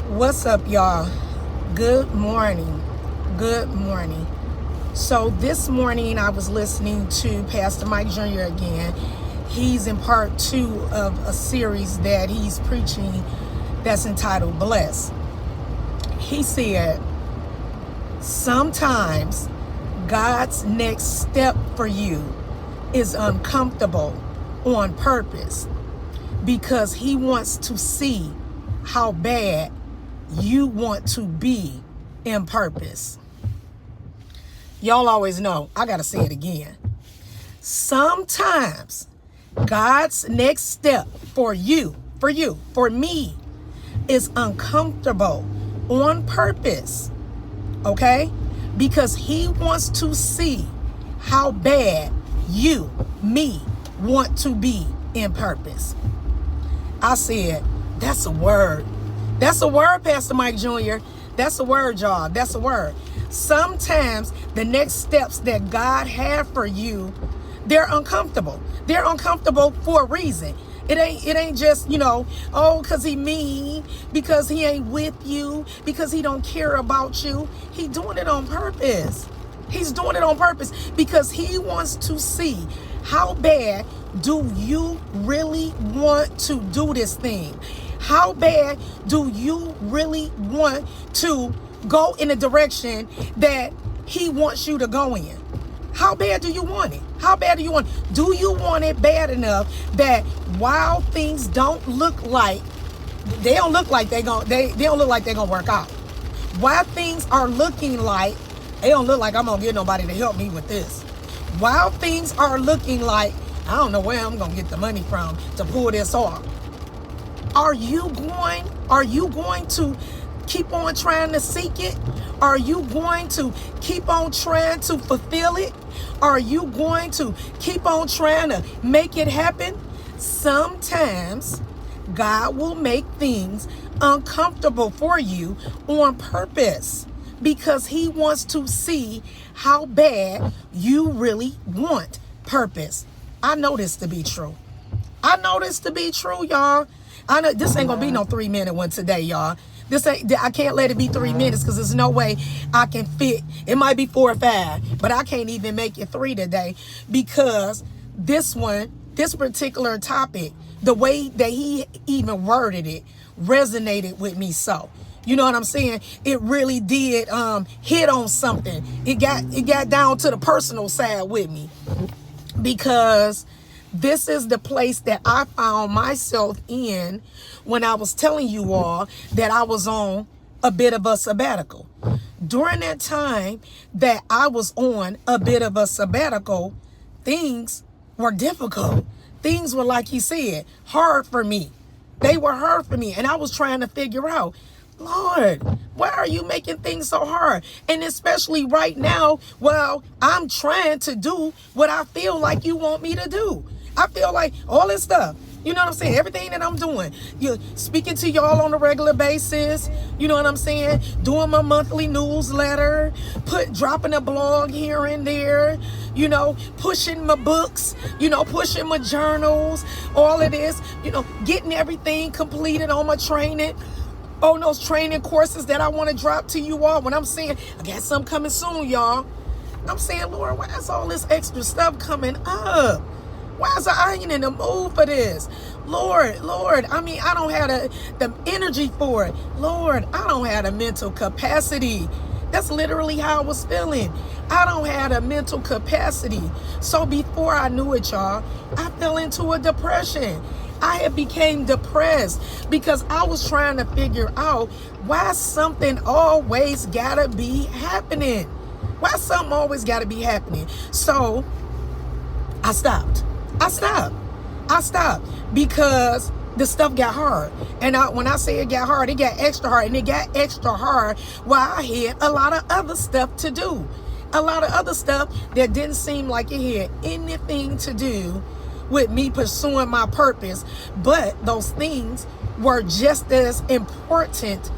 What's up, y'all? Good morning. Good morning. So this morning I was listening to Pastor Mike Jr. again. He's in part 2 of a series that he's preaching that's entitled Bless. He said, sometimes God's next step for you is uncomfortable on purpose because he wants to see how bad you want to be in purpose. Y'all always know, I gotta say it again. Sometimes God's next step for me, is uncomfortable on purpose, okay? Because he wants to see how bad me, want to be in purpose. I said, that's a word. That's a word, Pastor Mike Jr. That's a word, y'all. That's a word. Sometimes the next steps that God had for you, they're uncomfortable. They're uncomfortable for a reason. It ain't just, because he mean, because he ain't with you, because he don't care about you. He doing it on purpose. He's doing it on purpose because he wants to see how bad do you really want to do this thing? How bad do you really want to go in the direction that he wants you to go in? How bad do you want it? How bad do you want it? Do you want it bad enough that while things don't look like they don't look like they're gonna work out? While things are looking like they don't look like I'm gonna get nobody to help me with this. While things are looking like I don't know where I'm gonna get the money from to pull this off. Are you going to keep on trying to seek it? Are you going to keep on trying to fulfill it? Are you going to keep on trying to make it happen? Sometimes God will make things uncomfortable for you on purpose because he wants to see how bad you really want purpose. I know this to be true. Y'all. I know this ain't gonna be no 3-minute one today, y'all. I can't let it be 3 minutes because there's no way I can fit. It might be 4 or 5, but I can't even make it 3 today because this particular topic, the way that he even worded it, resonated with me. So, you know what I'm saying? It really did hit on something. It got down to the personal side with me because this is the place that I found myself in when I was telling you all that I was on a bit of a sabbatical. During that time that I was on a bit of a sabbatical, things were difficult. Things were, like he said, hard for me. They were hard for me. And I was trying to figure out, Lord, why are you making things so hard? And especially right now, well, I'm trying to do what I feel like you want me to do. I feel like all this stuff, you know what I'm saying? Everything that I'm doing, you're speaking to y'all on a regular basis, you know what I'm saying? Doing my monthly newsletter, dropping a blog here and there, pushing my books, pushing my journals, all of this, getting everything completed on my training. On those training courses that I want to drop to you all. When I'm saying, I got something coming soon, y'all. I'm saying, Lord, why is all this extra stuff coming up? Why is I ain't in the mood for this? Lord, I don't have the energy for it. Lord, I don't have the mental capacity. That's literally how I was feeling. I don't have the mental capacity. So before I knew it, y'all, I fell into a depression. I had became depressed because I was trying to figure out why something always gotta be happening. Why something always gotta be happening. So I stopped because the stuff got hard. And when I say it got hard, it got extra hard. And it got extra hard while I had a lot of other stuff to do. A lot of other stuff that didn't seem like it had anything to do with me pursuing my purpose, but those things were just as important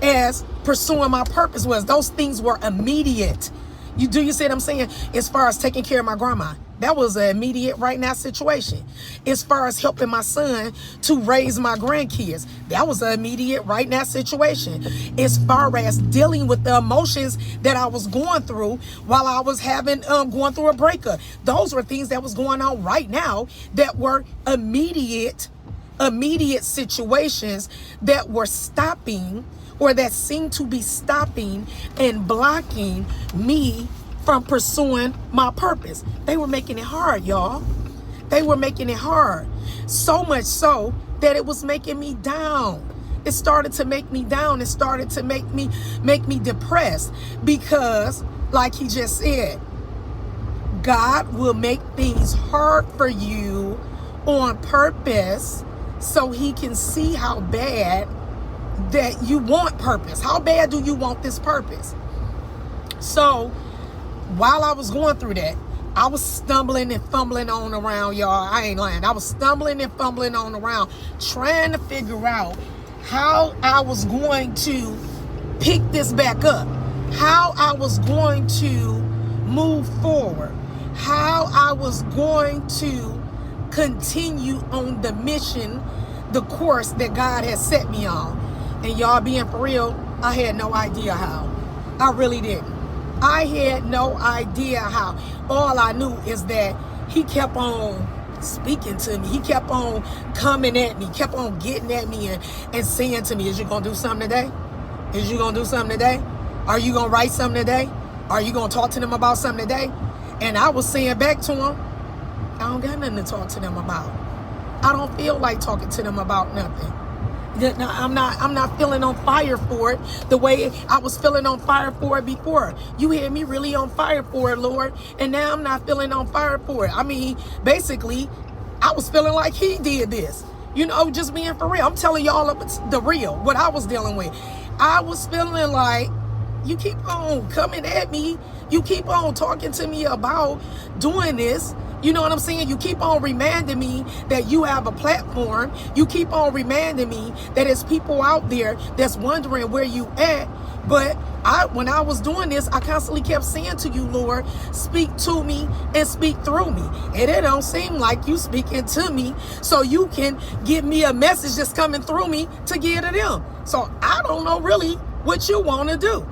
as pursuing my purpose was. Those things were immediate. You see what I'm saying? As far as taking care of my grandma, That was an immediate right now situation. As far as helping my son to raise my grandkids, that was an immediate right now situation. As far as dealing with the emotions that I was going through while I was going through a breakup, those were things that was going on right now that were immediate situations that were stopping, or that seemed to be stopping and blocking me from pursuing my purpose. They were making it hard, y'all. They were making it hard. So much so that it was making me down. It started to make me down. It started to make me depressed, because like he just said, God will make things hard for you on purpose so he can see how bad that you want purpose. How bad do you want this purpose? So while I was going through that, I was stumbling and fumbling on around, y'all. I ain't lying. I was stumbling and fumbling on around, trying to figure out how I was going to pick this back up, how I was going to move forward, how I was going to continue on the mission, the course that God has set me on. And y'all, being for real, I had no idea how. I really didn't. I had no idea how. All I knew is that he kept on speaking to me. He kept on coming at me, kept on getting at me and saying to me, is you going to do something today? Is you going to do something today? Are you going to write something today? Are you going to talk to them about something today? And I was saying back to him, I don't got nothing to talk to them about. I don't feel like talking to them about nothing. I'm not feeling on fire for it the way I was feeling on fire for it before. You had me really on fire for it, Lord, and now I'm not feeling on fire for it. I mean, basically, I was feeling like he did this. You know, just being for real. I'm telling y'all the real, what I was dealing with. I was feeling like, you keep on coming at me. You keep on talking to me about doing this. You know what I'm saying? You keep on reminding me that you have a platform. You keep on reminding me that there's people out there that's wondering where you at. But when I was doing this, I constantly kept saying to you, Lord, speak to me and speak through me. And it don't seem like you speaking to me so you can give me a message that's coming through me to give to them. So I don't know really what you want to do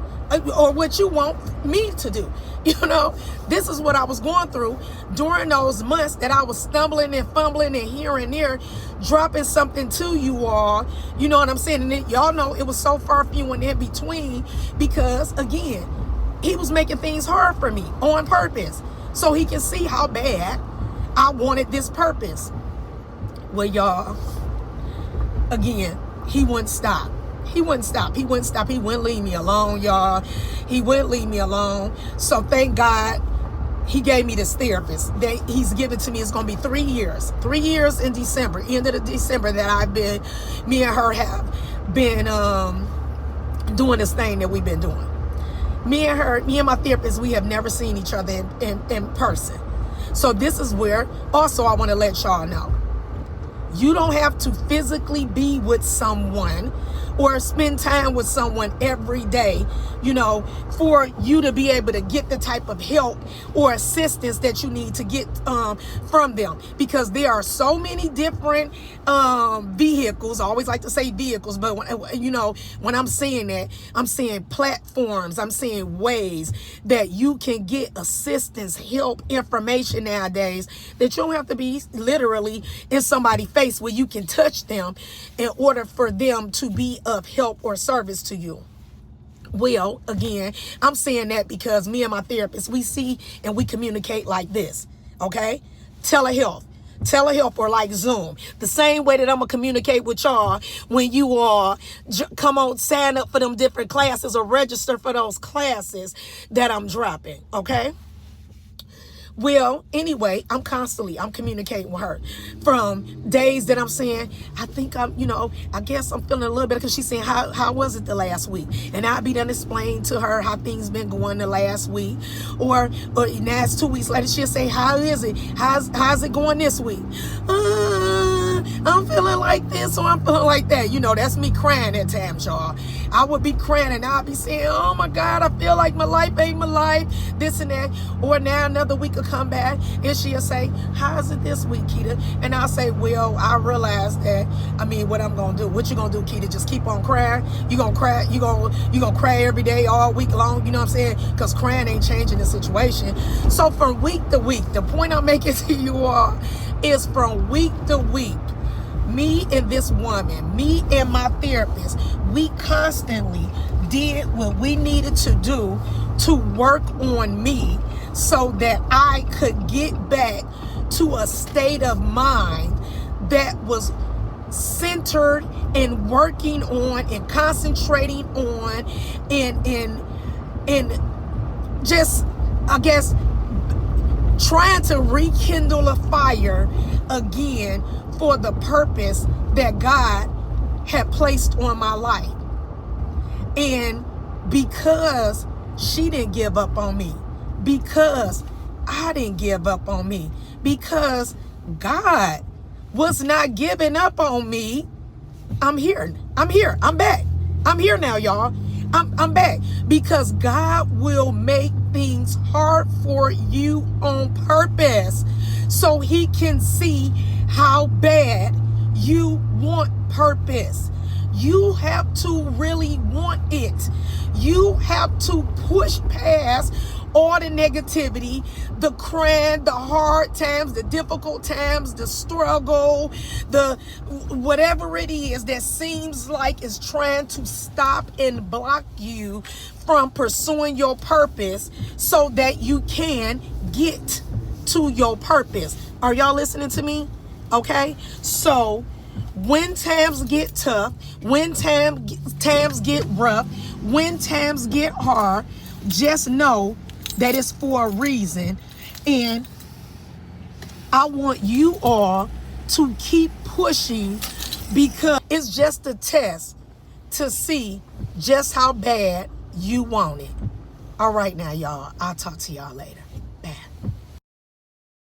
or what you want me to do. You know, this is what I was going through during those months that I was stumbling and fumbling and here and there, dropping something to you all. You know what I'm saying? And y'all know it was so far few and in between, because again, he was making things hard for me on purpose so he can see how bad I wanted this purpose. Well, y'all, again, he wouldn't stop. He wouldn't stop. He wouldn't stop. He wouldn't leave me alone, y'all. He wouldn't leave me alone. So thank God he gave me this therapist that he's given to me. It's going to be 3 years. 3 years in December, end of December, that me and her have been doing this thing that we've been doing. Me and my therapist, we have never seen each other in person. So this is where also I want to let y'all know. You don't have to physically be with someone or spend time with someone every day, you know, for you to be able to get the type of help or assistance that you need to get from them. Because there are so many different vehicles. I always like to say vehicles, but when I'm saying that, I'm saying platforms, I'm saying ways that you can get assistance, help, information nowadays, that you don't have to be literally in somebody's face where you can touch them in order for them to be of help or service to you. Well, again, I'm saying that because me and my therapist, we see and we communicate like this, okay? Telehealth or like Zoom. The same way that I'm going to communicate with y'all when you all come on, sign up for them different classes or register for those classes that I'm dropping, okay? Well, anyway, I'm communicating with her from days that I'm saying, I think I guess I'm feeling a little better, because she's saying, how was it the last week? And I'll be done explaining to her how things been going the last week. Or now it's 2 weeks later, she'll say, how is it? How's it going this week? I'm feeling like this or I'm feeling like that. You know, that's me crying at times, y'all. I would be crying and I'll be saying, oh my God, I feel like my life ain't my life, this and that. Or now another week will come back and she'll say, how's it this week, Keita? And I'll say, well, I realize that, what I'm going to do. What you going to do, Keita? Just keep on crying? You going to cry? You gonna cry every day, all week long? You know what I'm saying? Because crying ain't changing the situation. So from week to week, the point I'm making to you all is from week to week, me and this woman, me and my therapist, we constantly did what we needed to do to work on me so that I could get back to a state of mind that was centered and working on and concentrating on and just, I guess, trying to rekindle a fire again for the purpose that God had placed on my life. And because she didn't give up on me, because I didn't give up on me, because God was not giving up on me, I'm here. I'm back. I'm here now, y'all. I'm back because God will make things hard for you on purpose so he can see how bad you want purpose. You have to really want it. You have to push past all the negativity, the crying, the hard times, the difficult times, the struggle, the whatever it is that seems like is trying to stop and block you from pursuing your purpose so that you can get to your purpose. Are y'all listening to me? Okay? So when times get tough, when times get rough, when times get hard, just know that it's for a reason. And I want you all to keep pushing because it's just a test to see just how bad you want it. All right now, y'all. I'll talk to y'all later. Bye.